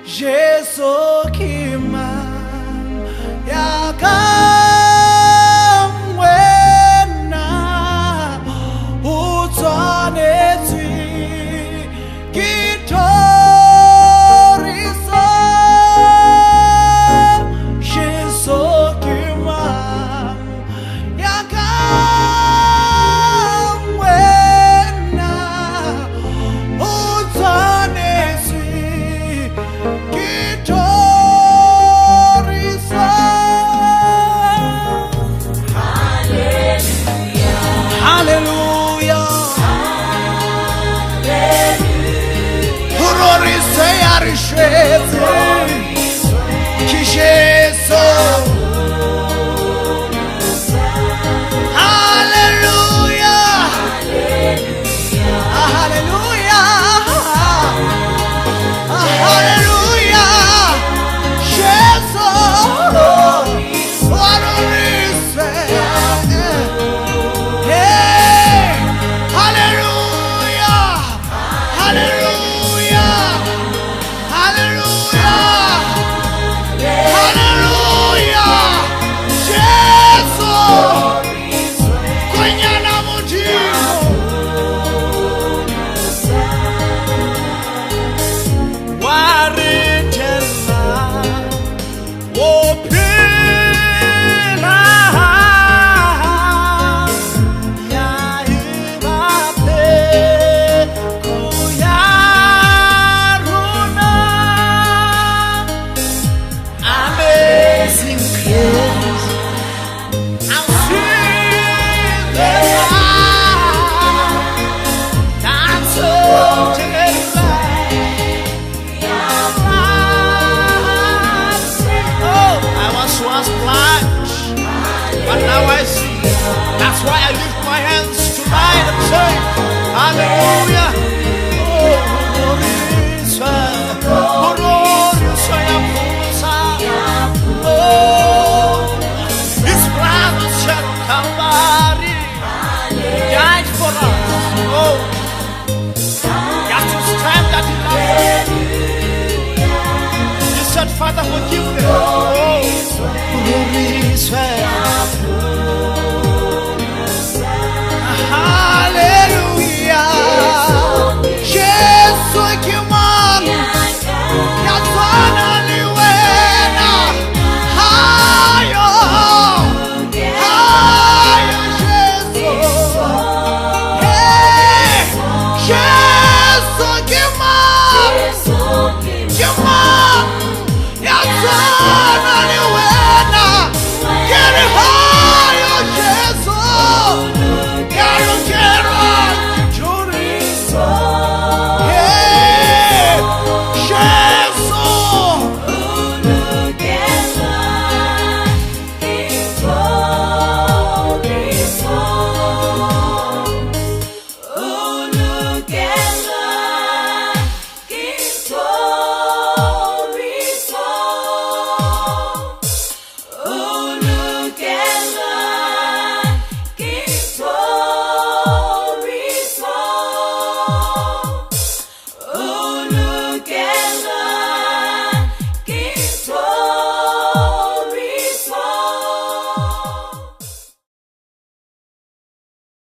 Jesu kima yakamwena utsanetsi kitorisa Jesu kima yakamwena utsanetsi Hallelujah. Glorice arishete kisheso. Hallelujah. Hallelujah. Hallelujah. Jesu. But now I see. That's why I lift my hands tonight and say, Hallelujah. His blood was shed on Calvary. He died for us. Oh, that's the strength that He loves. He said, Father, forgive them. Oh, glory is